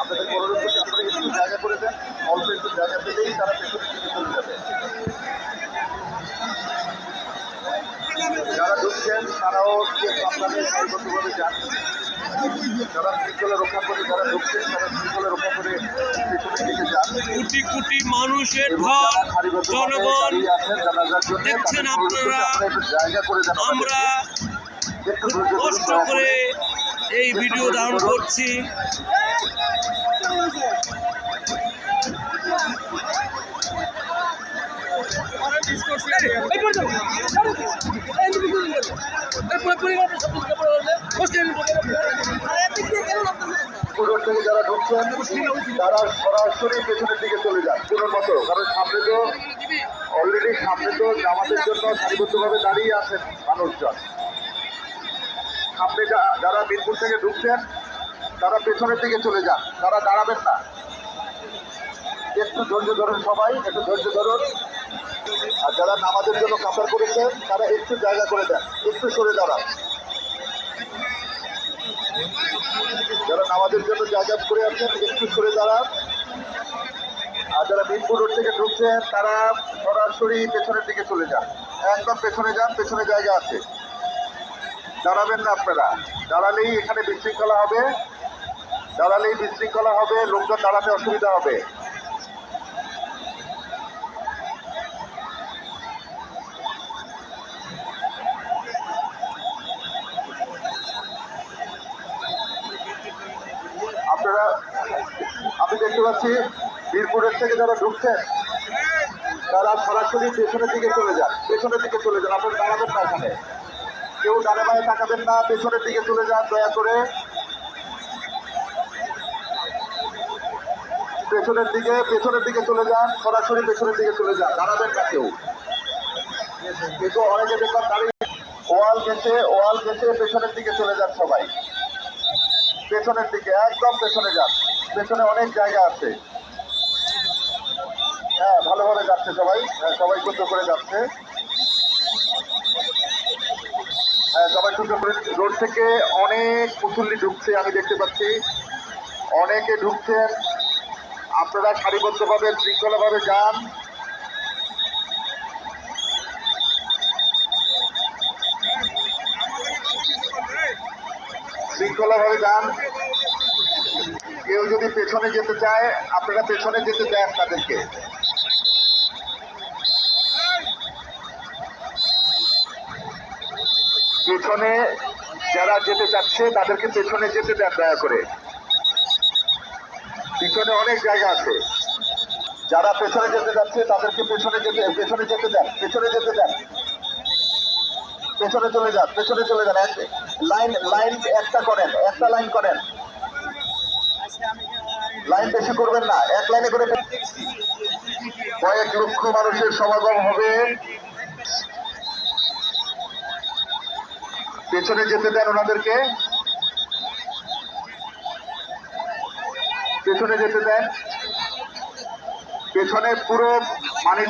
আপনাদের অনুরোধ করছি আপনারা একটু জায়গা করে দেন, অল্প একটু জায়গা পেলেই তারা পেছনের দিকে চলে যাবে। যারা ঢুকছেন তারাও আপনাদের সারিবদ্ধভাবে যান। যারা শৃঙ্খলা রক্ষা করে যারা ঢুকছেন তারা শৃঙ্খলা রক্ষা করে পেছনের দিকে যান। কোটি কোটি মানুষের ঢল, জনগণ দেখছেন আপনারা। আমরা কষ্ট করে এই ভিডিও ধারণ করছি। থেকে যারা ঢুকছেন তারা সরাসরি পেছনের দিকে চলে যান পুরোর মতো, কারণ সামনে তো অলরেডি জামাতের জন্য সারিবদ্ধভাবে দাঁড়িয়ে আছেন মানুষজন। সামনে যারা মিরপুর থেকে ঢুকছেন তারা পেছনের দিকে চলে যান, তারা দাঁড়াবেন না। একটু ধৈর্য ধরুন, সবাই একটু ধৈর্য ধরুন। আর যারা নামাজের জন্য কাতার করেছেন তারা একটু জায়গা করে দেন, একটু সরে দাঁড়ান। যারা নামাজের জন্য জায়গা করে আছেন একটু সরে দাঁড়ান। আর যারা মিরপুর রোড থেকে ঢুকছেন তারা সরাসরি পেছনের দিকে চলে যান, একদম পেছনে যান, পেছনে জায়গা আছে। দাঁড়াবেন না আপনারা, দাঁড়ালেই এখানে বিশৃঙ্খলা হবে, লোকজন দাঁড়াতে অসুবিধা হবে। আপনারা আমি দেখতে পাচ্ছি মিরপুরের থেকে যারা ঢুকছেন তারা সরাসরি পেছনের দিকে চলে যান, আপনারা দাঁড়াবেন না এখানে, কেউ ডানে বাঁয়ে তাকাবেন না, পেছনের দিকে চলে যান দয়া করে। পেছনের দিকে চলে যান, সরাসরি পেছনের দিকে চলে যান, দাঁড়াবেন না কেউ। কিন্তু অনেকে দেখলাম দাঁড়িয়ে ওয়াল গেছে পেছনের দিকে চলে যান সবাই, পেছনের দিকে একদম পেছনে যান, পেছনে অনেক জায়গা আছে। হ্যাঁ, ভালোভাবে যাচ্ছে সবাই, সবাই সুন্দর করে যাচ্ছে। হ্যাঁ, সবাই সুন্দর করে। রোড থেকে অনেক মুসল্লি ঢুকছে, আমি দেখতে পাচ্ছি অনেকে ঢুকছেন। আপনারা সারিবদ্ধভাবে শৃঙ্খলাভাবে যান। কেউ যদি পেছনে যেতে চায় আপনারা পেছনে যেতে দেন তাদেরকে। পেছনে যারা যেতে চাচ্ছে তাদেরকে পেছনে যেতে দেন দয়া করে, পিছনে অনেক জায়গা আছে। যারা পেছনে যেতে যাচ্ছে তাদেরকে পেছনে যেতে দেন, পেছনে যেতে দেন, পেছনে চলে যান। লাইন একটা লাইন করেন, লাইন বেশি করবেন না, এক লাইনে করে। কয়েক লক্ষ মানুষের সমাগম হবে, পেছনে যেতে দেন ওনাদেরকে, পেছনে পুরো মানে